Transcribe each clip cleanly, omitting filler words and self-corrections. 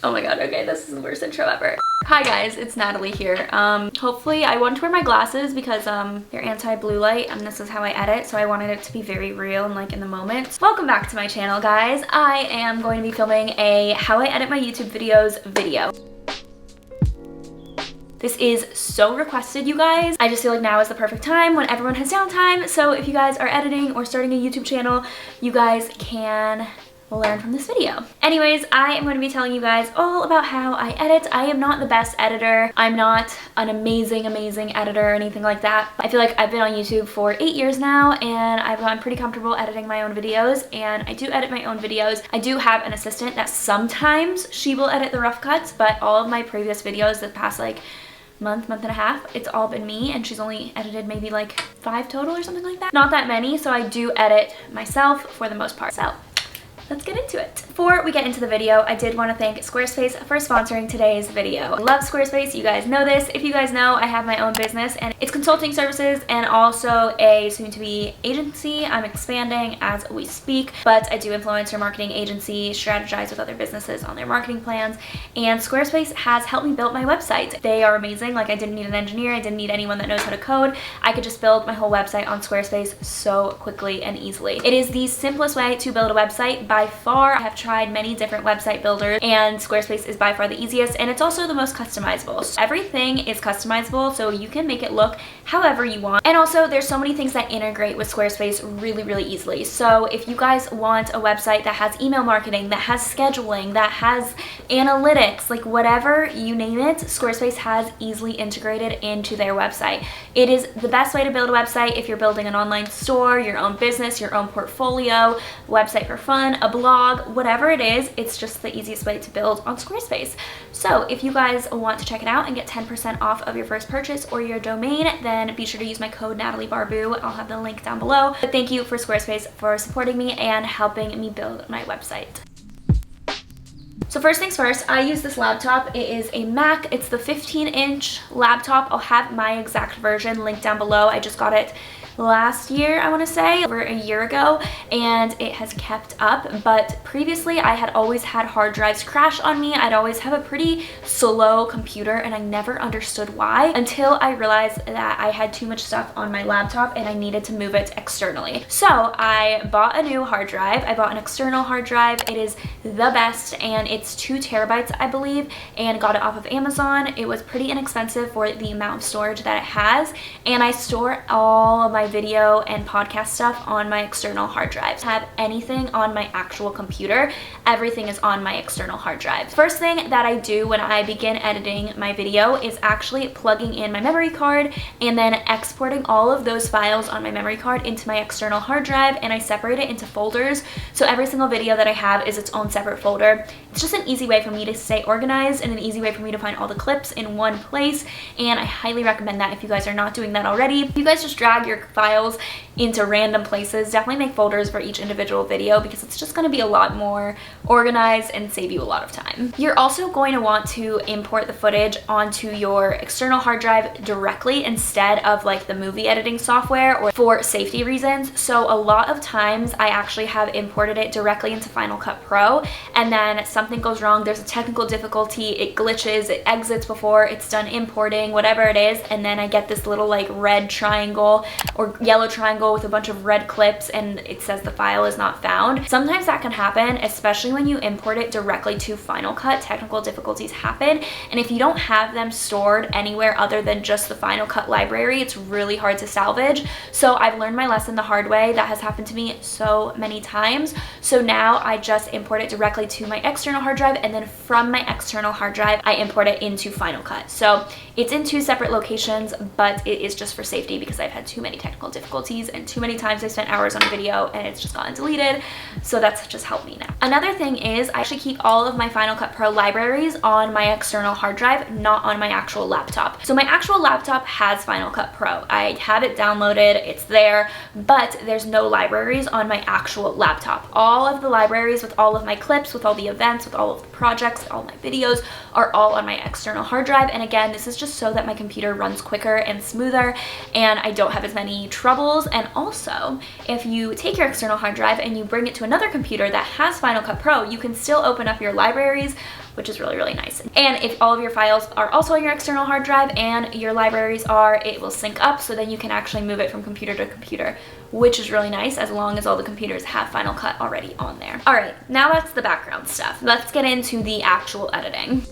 Oh my god, okay, this is the worst intro ever. Hi guys, it's Natalie here. Hopefully I want to wear my glasses because they're anti-blue light and this is how I edit, so I wanted it to be very real and like in the moment. Welcome back to my channel, guys. I am going to be filming a how I edit my YouTube videos video. This is so requested, you guys. I just feel like now is the perfect time when everyone has downtime, so if you guys are editing or starting a YouTube channel, you guys can learn from this video. Anyways, I am going to be telling you guys all about how I edit. I am not the best editor. I'm not an amazing editor or anything like that. I feel like I've been on YouTube for 8 years now and I've gotten pretty comfortable editing my own videos, and I do edit my own videos. I do have an assistant that sometimes she will edit the rough cuts, but all of my previous videos the past like month and a half, it's all been me, and she's only edited maybe like 5 total or something like that. Not that many, so I do edit myself for the most part. So let's get into it. Before we get into the video, I did want to thank Squarespace for sponsoring today's video. I love Squarespace, you guys know this. If you guys know, I have my own business and it's consulting services and also a soon-to-be agency. I'm expanding as we speak, but I do influencer marketing agency, strategize with other businesses on their marketing plans, and Squarespace has helped me build my website. They are amazing. Like, I didn't need an engineer, I didn't need anyone that knows how to code. I could just build my whole website on Squarespace so quickly and easily. It is the simplest way to build a website by far. I have tried many different website builders and Squarespace is by far the easiest, and it's also the most customizable. So everything is customizable, so you can make it look however you want. And also there's so many things that integrate with Squarespace really easily. So if you guys want a website that has email marketing, that has scheduling, that has analytics, like whatever you name it, Squarespace has easily integrated into their website. It is the best way to build a website if you're building an online store, your own business, your own portfolio, website for fun, a blog, whatever it is, it's just the easiest way to build on Squarespace. So if you guys want to check it out and get 10% off of your first purchase or your domain, then be sure to use my code Natalie Barbu. I'll have the link down below. But thank you for Squarespace for supporting me and helping me build my website. So first things first, I use this laptop. It is a Mac. It's the 15-inch laptop. I'll have my exact version linked down below. I just got it last year, I want to say, over a year ago, and it has kept up. But previously I had always had hard drives crash on me. I'd always have a pretty slow computer and I never understood why, until I realized that I had too much stuff on my laptop and I needed to move it externally. So I bought a new hard drive. I bought an external hard drive. It is the best, and it's 2 terabytes, I believe, and got it off of Amazon. It was pretty inexpensive for the amount of storage that it has, and I store all of my video and podcast stuff on my external hard drive. Have anything on my actual computer, everything is on my external hard drive. First thing that I do when I begin editing my video is actually plugging in my memory card and then exporting all of those files on my memory card into my external hard drive, and I separate it into folders, so every single video that I have is its own separate folder. It's just an easy way for me to stay organized and an easy way for me to find all the clips in one place, and I highly recommend that if you guys are not doing that already. If you guys just drag your files into random places, definitely make folders for each individual video because it's just going to be a lot more organized and save you a lot of time. You're also going to want to import the footage onto your external hard drive directly instead of like the movie editing software, or for safety reasons. So a lot of times I actually have imported it directly into Final Cut Pro, and then something goes wrong, there's a technical difficulty, it glitches, it exits before it's done importing, whatever it is, and then I get this little like red triangle or yellow triangle with a bunch of red clips and it says the file is not found. Sometimes that can happen, especially when you import it directly to Final Cut. Technical difficulties happen, and if you don't have them stored anywhere other than just the Final Cut library, it's really hard to salvage. So I've learned my lesson the hard way. That has happened to me so many times. So now I just import it directly to my external hard drive, and then from my external hard drive I import it into Final Cut. So it's in 2 separate locations, but it is just for safety because I've had too many technical difficulties and too many times I spent hours on a video and it's just gotten deleted. So that's just helped me now. Another thing is I actually keep all of my Final Cut Pro libraries on my external hard drive, not on my actual laptop. So my actual laptop has Final Cut Pro. I have it downloaded, it's there, but there's no libraries on my actual laptop. All of the libraries with all of my clips, with all the events, with all of the projects, all my videos are all on my external hard drive. And again, this is just just so that my computer runs quicker and smoother and I don't have as many troubles. And also, if you take your external hard drive and you bring it to another computer that has Final Cut Pro, you can still open up your libraries, which is really, really nice. And if all of your files are also on your external hard drive and your libraries are, it will sync up, so then you can actually move it from computer to computer, which is really nice as long as all the computers have Final Cut already on there. All right, now that's the background stuff. Let's get into the actual editing.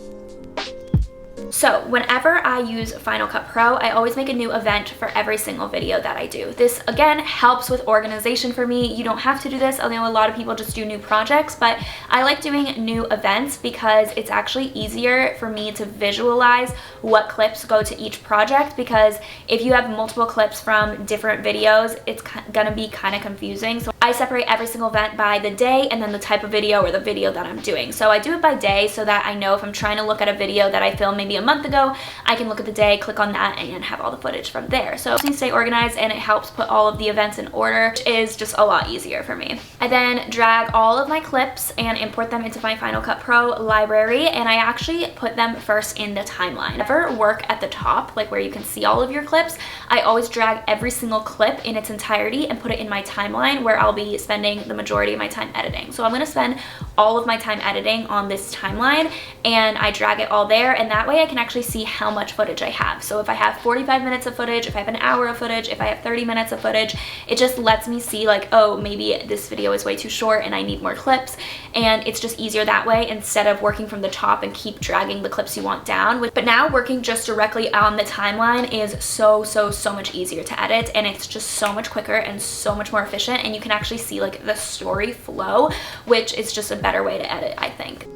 So whenever I use Final Cut Pro, I always make a new event for every single video that I do. This again helps with organization for me. You don't have to do this. I know a lot of people just do new projects, but I like doing new events because it's actually easier for me to visualize what clips go to each project, because if you have multiple clips from different videos, it's gonna be kind of confusing. So I separate every single event by the day and then the type of video or the video that I'm doing. So I do it by day so that I know if I'm trying to look at a video that I filmed maybe a month ago, I can look at the day, click on that, and have all the footage from there. So it helps me stay organized and it helps put all of the events in order, which is just a lot easier for me. I then drag all of my clips and import them into my Final Cut Pro library, and I actually put them first in the timeline. Never work at the top, like where you can see all of your clips. I always drag every single clip in its entirety and put it in my timeline where I'll be spending the majority of my time editing. So I'm gonna spend all of my time editing on this timeline, and I drag it all there, and that way I can actually see how much footage I have. So if I have 45 minutes of footage, if I have an hour of footage, if I have 30 minutes of footage, it just lets me see like, oh, maybe this video is way too short and I need more clips, and it's just easier that way instead of working from the top and keep dragging the clips you want down. But now working just directly on the timeline is so much easier to edit, and it's just so much quicker and so much more efficient, and you can actually see like the story flow, which is just a better way to edit, I think.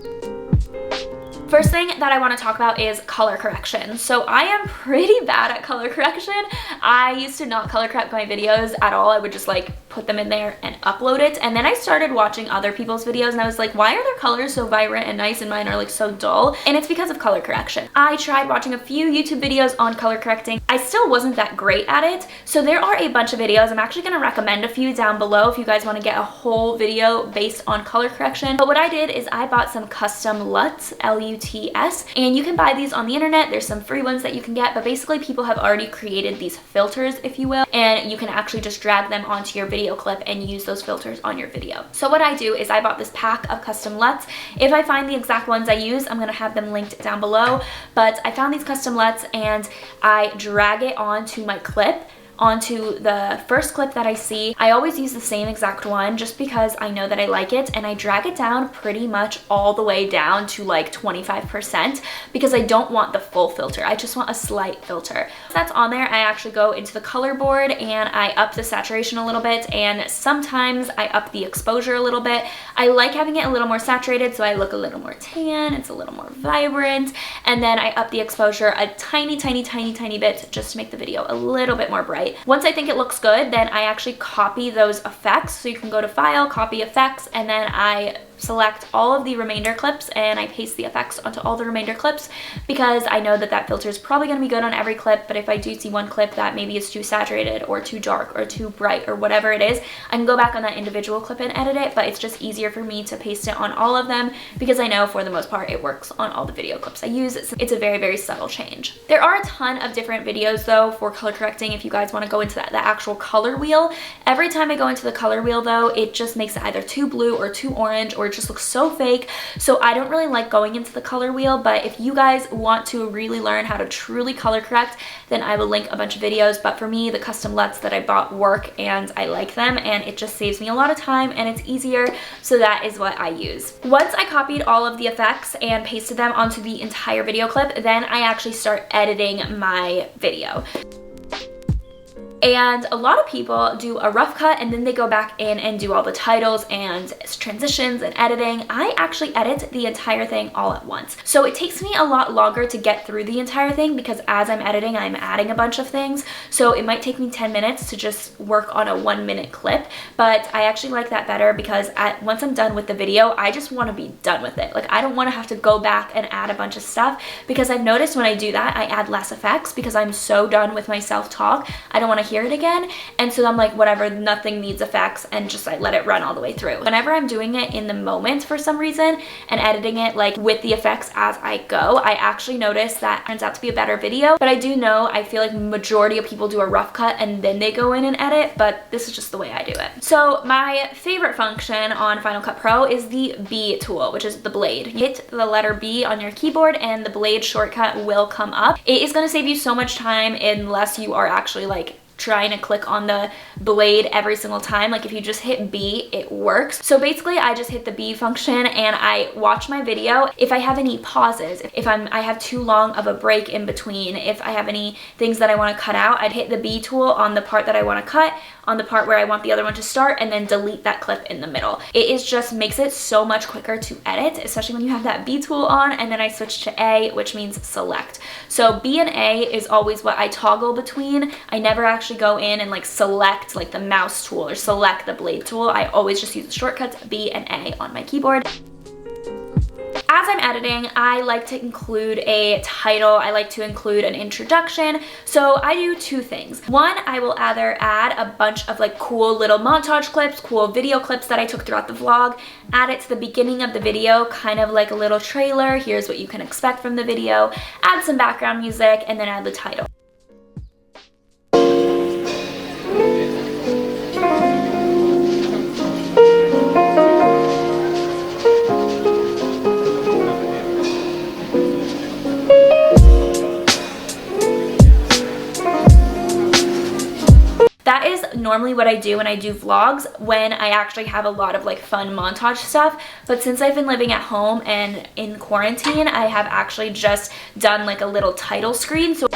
First thing that I want to talk about is color correction. So I am pretty bad at color correction. I used to not color correct my videos at all. I would just like put them in there and upload it. And then I started watching other people's videos and I was like, why are their colors so vibrant and nice and mine are like so dull? And it's because of color correction. I tried watching a few YouTube videos on color correcting. I still wasn't that great at it. So there are a bunch of videos. I'm actually going to recommend a few down below if you guys want to get a whole video based on color correction. But what I did is I bought some custom LUTs, L-U-T-S, and you can buy these on the internet. There's some free ones that you can get, but basically people have already created these filters, if you will, and you can actually just drag them onto your video clip and use those filters on your video. So what I do is I bought this pack of custom LUTs. If I find the exact ones I use, I'm gonna have them linked down below, but I found these custom LUTs and I drag it onto my clip, onto the first clip that I see. I always use the same exact one just because I know that I like it, and I drag it down pretty much all the way down to like 25% because I don't want the full filter. I just want a slight filter. Once that's on there, I actually go into the color board and I up the saturation a little bit, and sometimes I up the exposure a little bit. I like having it a little more saturated so I look a little more tan, it's a little more vibrant, and then I up the exposure a tiny bit just to make the video a little bit more bright. Once I think it looks good, then I actually copy those effects. So you can go to File, Copy Effects, and then I select all of the remainder clips and I paste the effects onto all the remainder clips because I know that that filter is probably going to be good on every clip, but if I do see one clip that maybe is too saturated or too dark or too bright or whatever it is, I can go back on that individual clip and edit it, but it's just easier for me to paste it on all of them because I know for the most part it works on all the video clips I use. It's a very subtle change. There are a ton of different videos though for color correcting if you guys want to go into the actual color wheel. Every time I go into the color wheel though, it just makes it either too blue or too orange, or it just looks so fake. So I don't really like going into the color wheel, but if you guys want to really learn how to truly color correct, then I will link a bunch of videos. But for me, the custom LUTs that I bought work and I like them, and it just saves me a lot of time and it's easier, so that is what I use. Once I copied all of the effects and pasted them onto the entire video clip, then I actually start editing my video. And a lot of people do a rough cut and then they go back in and do all the titles and transitions and editing. I actually edit the entire thing all at once. So it takes me a lot longer to get through the entire thing because as I'm editing, I'm adding a bunch of things. So it might take me 10 minutes to just work on a 1-minute clip, but I actually like that better because once I'm done with the video, I just want to be done with it. Like I don't want to have to go back and add a bunch of stuff because I've noticed when I do that, I add less effects because I'm so done with my self-talk. I don't want to hear it again. And so I'm like, whatever, nothing needs effects, and just I let it run all the way through. Whenever I'm doing it in the moment for some reason and editing it like with the effects as I go, I actually notice that turns out to be a better video. But I do know, I feel like majority of people do a rough cut and then they go in and edit, but this is just the way I do it. So my favorite function on Final Cut Pro is the B tool, which is the blade. You hit the letter B on your keyboard and the blade shortcut will come up. It is going to save you so much time unless you are actually like trying to click on the blade every single time. Like if you just hit B, it works. So basically I just hit the B function and I watch my video. If I have any pauses, if I have too long of a break in between, if I have any things that I want to cut out, I'd hit the B tool on the part that I want to cut, on the part where I want the other one to start, and then delete that clip in the middle. It is just makes it so much quicker to edit, especially when you have that B tool on. And then I switch to A, which means select. So B and A is always what I toggle between. I never actually go in and like select like the mouse tool or select the blade tool. I always just use the shortcuts B and A on my keyboard. As I'm editing, I like to include a title. I like to include an introduction. So I do two things. One, I will either add a bunch of like cool little montage clips, cool video clips that I took throughout the vlog, add it to the beginning of the video, kind of like a little trailer. Here's what you can expect from the video, add some background music, and then add the title. That is normally what I do when I do vlogs, when I actually have a lot of like fun montage stuff. But since I've been living at home and in quarantine, I have actually just done like a little title screen. So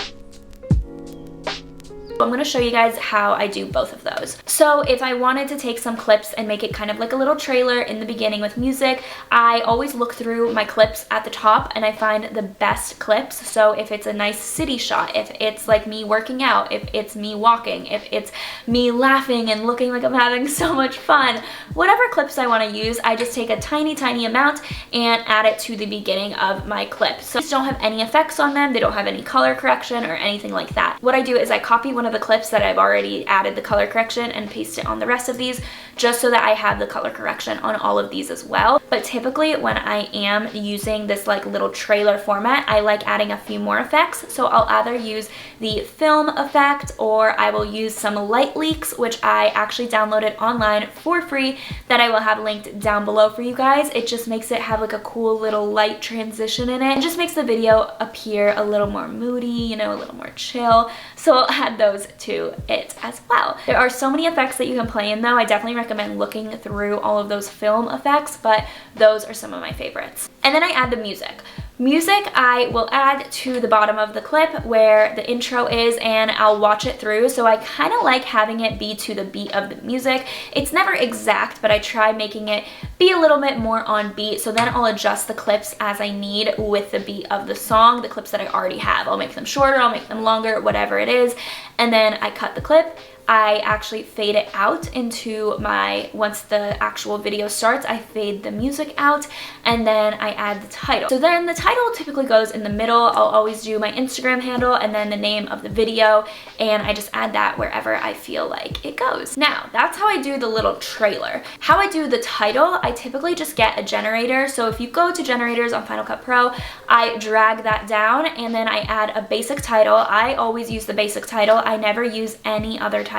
I'm going to show you guys how I do both of those. So if I wanted to take some clips and make it kind of like a little trailer in the beginning with music, I always look through my clips at the top and I find the best clips. So if it's a nice city shot, if it's like me working out, if it's me walking, if it's me laughing and looking like I'm having so much fun, whatever clips I want to use, I just take a tiny amount and add it to the beginning of my clip. So these don't have any effects on them. They don't have any color correction or anything like that. What I do is I copy one of the clips that I've already added the color correction and paste it on the rest of these, just so that I have the color correction on all of these as well. But typically when I am using this like little trailer format, I like adding a few more effects. So I'll either use the film effect or I will use some light leaks, which I actually downloaded online for free that I will have linked down below for you guys. It just makes it have like a cool little light transition in it. It just makes the video appear a little more moody, you know, a little more chill. So I'll add those to it as well. There are so many effects that you can play in though. I definitely recommend looking through all of those film effects, but those are some of my favorites. And then I add the music. Music I will add to the bottom of the clip where the intro is, and I'll watch it through. So I kind of like having it be to the beat of the music. It's never exact, but I try making it be a little bit more on beat. So then I'll adjust the clips as I need with the beat of the song, the clips that I already have. I'll make them shorter, I'll make them longer, whatever it is. And then I cut the clip. I actually fade it out into my, once the actual video starts, I fade the music out and then I add the title. So then the title typically goes in the middle. I'll always do my Instagram handle and then the name of the video, and I just add that wherever I feel like it goes. Now, that's how I do the little trailer. How I do the title, I typically just get a generator. So if you go to generators on Final Cut Pro, I drag that down and then I add a basic title. I always use the basic title. I never use any other title.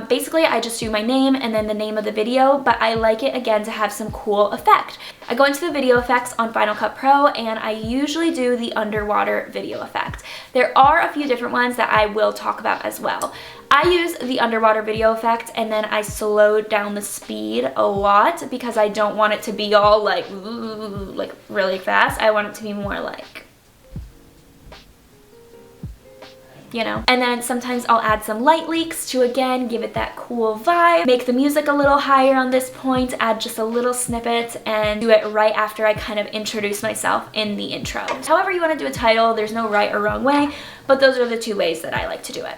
Basically, I just do my name and then the name of the video, but I like it again to have some cool effect. I go into the video effects on Final Cut Pro and I usually do the underwater video effect. There are a few different ones that I will talk about as well. I use the underwater video effect and then I slow down the speed a lot because I don't want it to be all like really fast. I want it to be more like, you know. And then sometimes I'll add some light leaks to again give it that cool vibe, make the music a little higher on this point, add just a little snippet, and do it right after I kind of introduce myself in the intro. However you want to do a title, there's no right or wrong way, but those are the two ways that I like to do it.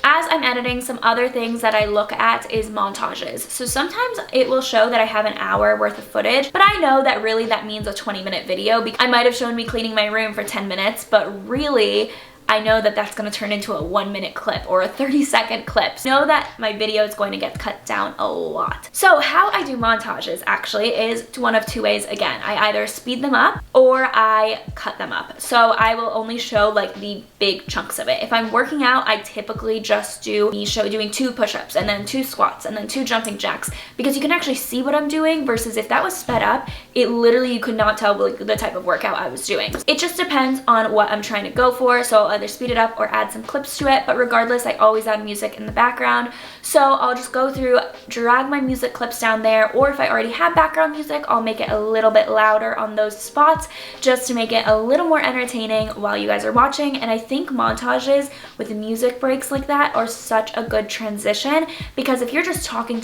As I'm editing, some other things that I look at is montages. So sometimes it will show that I have an hour worth of footage, but I know that really that means a 20-minute video. I might have shown me cleaning my room for 10 minutes, but really I know that that's going to turn into a 1-minute clip or a 30-second clip. So know that my video is going to get cut down a lot. So how I do montages actually is one of two ways again. I either speed them up or I cut them up. So I will only show like the big chunks of it. If I'm working out, I typically just do me doing 2 push-ups and then 2 squats and then 2 jumping jacks, because you can actually see what I'm doing, versus if that was sped up, it literally, you could not tell like the type of workout I was doing. It just depends on what I'm trying to go for. So I'll either speed it up or add some clips to it, but regardless, I always add music in the background. So I'll just go through, drag my music clips down there, or if I already have background music, I'll make it a little bit louder on those spots just to make it a little more entertaining while you guys are watching. And I think montages with music breaks like that are such a good transition, because if you're just talking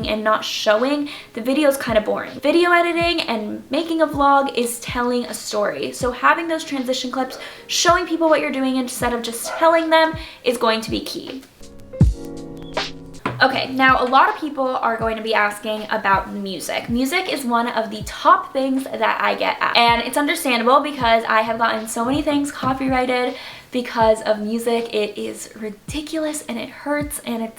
and not showing, the video is kind of boring. Video editing and making a vlog is telling a story. So having those transition clips, showing people what you're doing instead of just telling them, is going to be key. Okay, now a lot of people are going to be asking about music. Music is one of the top things that I get asked, and it's understandable because I have gotten so many things copyrighted because of music. It is ridiculous and it hurts, and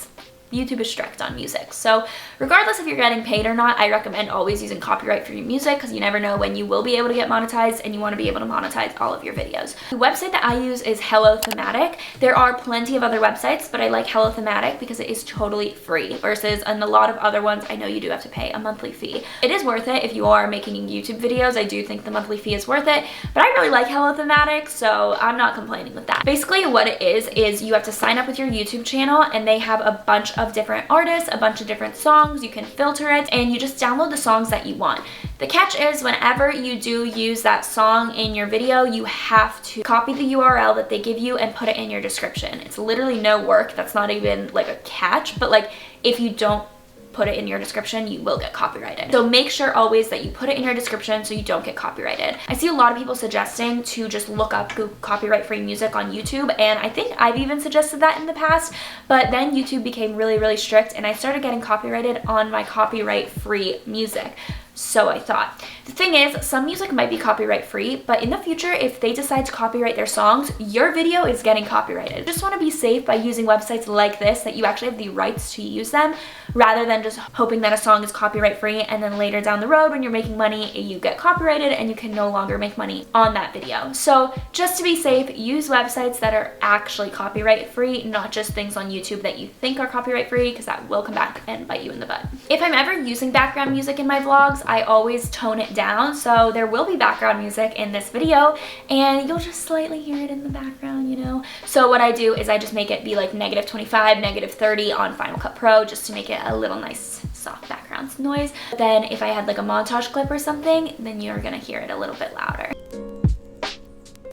YouTube is strict on music. So regardless if you're getting paid or not, I recommend always using copyright-free music, because you never know when you will be able to get monetized, and you want to be able to monetize all of your videos. The website that I use is Hello Thematic. There are plenty of other websites, but I like Hello Thematic because it is totally free, versus in a lot of other ones, I know you do have to pay a monthly fee. It is worth it if you are making YouTube videos. I do think the monthly fee is worth it, but I really like Hello Thematic, so I'm not complaining with that. Basically what it is you have to sign up with your YouTube channel, and they have a bunch of different artists, a bunch of different songs. You can filter it, and you just download the songs that you want. The catch is, whenever you do use that song in your video, you have to copy the URL that they give you and put it in your description. It's literally no work. That's not even like a catch, but like if you don't put it in your description, you will get copyrighted. So make sure always that you put it in your description so you don't get copyrighted. I see a lot of people suggesting to just look up copyright-free music on YouTube, and I think I've even suggested that in the past, but then YouTube became really strict, and I started getting copyrighted on my copyright-free music. So I thought. The thing is, some music might be copyright free, but in the future, if they decide to copyright their songs, your video is getting copyrighted. Just want to be safe by using websites like this that you actually have the rights to use them, rather than just hoping that a song is copyright free and then later down the road when you're making money, you get copyrighted and you can no longer make money on that video. So just to be safe, use websites that are actually copyright free, not just things on YouTube that you think are copyright free, because that will come back and bite you in the butt. If I'm ever using background music in my vlogs, I always tone it down, so there will be background music in this video and you'll just slightly hear it in the background, you know. So what I do is I just make it be like -25, -30 on Final Cut Pro, just to make it a little nice soft background noise. Then if I had like a montage clip or something, then you're gonna hear it a little bit louder.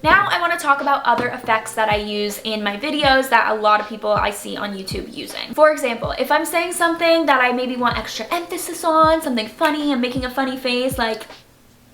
Now I want to talk about other effects that I use in my videos that a lot of people I see on YouTube using. For example, if I'm saying something that I maybe want extra emphasis on, something funny, I'm making a funny face, like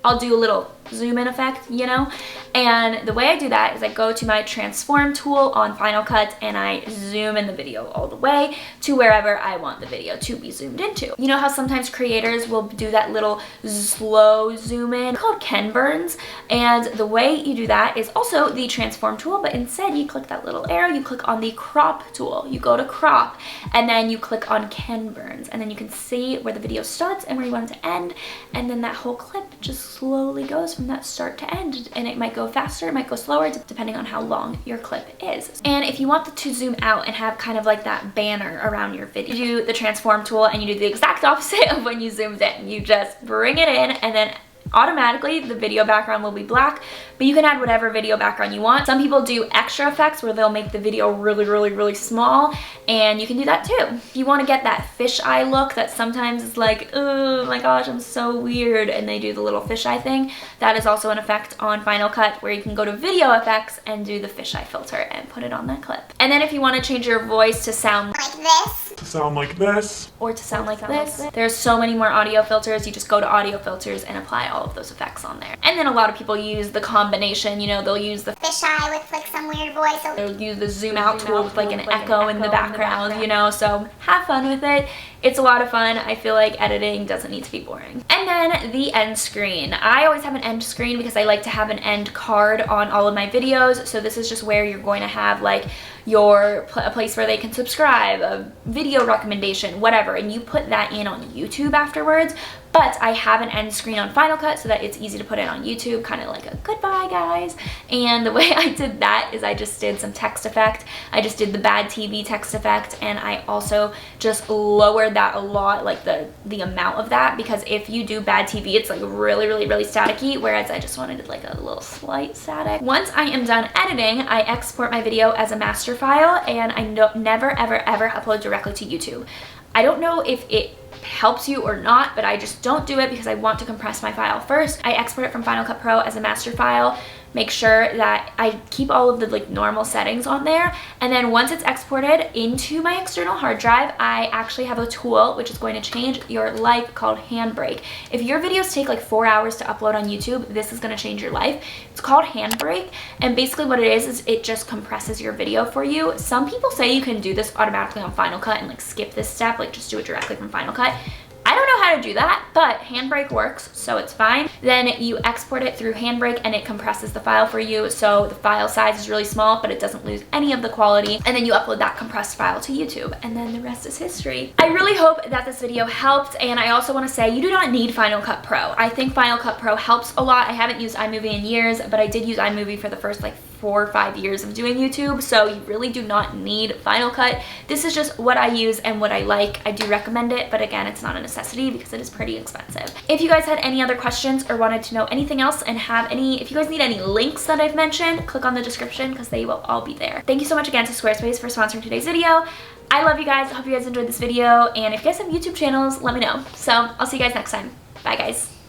I'll do a little zoom in effect, you know? And the way I do that is I go to my transform tool on Final Cut and I zoom in the video all the way to wherever I want the video to be zoomed into. You know how sometimes creators will do that little slow zoom in? It's called Ken burns, and the way you do that is also the transform tool, but instead you click that little arrow, you click on the crop tool, you go to crop, and then you click on Ken burns, and then you can see where the video starts and where you want it to end, and then that whole clip just slowly goes from that start to end, and it might go faster, it might go slower, depending on how long your clip is. And if you want to zoom out and have kind of like that banner around your video, you do the transform tool and you do the exact opposite of when you zoomed in. You just bring it in, and then automatically the video background will be black, but you can add whatever video background you want. Some people do extra effects where they'll make the video really small, and you can do that too. If you want to get that fisheye look that sometimes is like, oh my gosh, I'm so weird, and they do the little fisheye thing, that is also an effect on Final Cut where you can go to video effects and do the fisheye filter and put it on that clip. And then if you want to change your voice to sound like this, to sound like this. Or to sound like this. There's so many more audio filters. You just go to audio filters and apply all of those effects on there. And then a lot of people use the combination, you know, they'll use the fisheye with like some weird voice. They'll use the zoom out tool with like an echo in the background, you know, so have fun with it. It's a lot of fun. I feel like editing doesn't need to be boring. And then the end screen. I always have an end screen because I like to have an end card on all of my videos. So this is just where you're going to have like a place where they can subscribe, a video recommendation, whatever, and you put that in on YouTube afterwards. But I have an end screen on Final Cut so that it's easy to put it on YouTube, kind of like a goodbye guys. And the way I did that is I just did some text effect. I just did the bad TV text effect, and I also just lowered that a lot, like the amount of that, because if you do bad TV, it's like really staticky, whereas I just wanted like a little slight static. Once I am done editing, I export my video as a master file, and I never ever upload directly to YouTube. I don't know if it helps you or not, but I just don't do it because I want to compress my file first. I export it from Final Cut Pro as a master file, make sure that I keep all of the like normal settings on there, and then once it's exported into my external hard drive, I actually have a tool which is going to change your life called Handbrake. If your videos take like 4 hours to upload on YouTube, this is going to change your life. It's called Handbrake, and basically what it is it just compresses your video for you. Some people say you can do this automatically on Final Cut and like skip this step, like just do it directly from Final Cut. I don't know how to do that, but Handbrake works, so it's fine. Then you export it through Handbrake and it compresses the file for you, so the file size is really small, but it doesn't lose any of the quality. And then you upload that compressed file to YouTube, and then the rest is history. I really hope that this video helped, and I also want to say you do not need Final Cut Pro. I think Final Cut Pro helps a lot. I haven't used iMovie in years, but I did use iMovie for the first like 4 or 5 years of doing YouTube, so you really do not need Final Cut. This is just what I use and what I like. I do recommend it, but again, it's not a necessity because it is pretty expensive. If you guys had any other questions or wanted to know anything else and if you guys need any links that I've mentioned, click on the description because they will all be there. Thank you so much again to Squarespace for sponsoring today's video. I love you guys. I hope you guys enjoyed this video, and if you guys have YouTube channels, let me know. So I'll see you guys next time. Bye guys.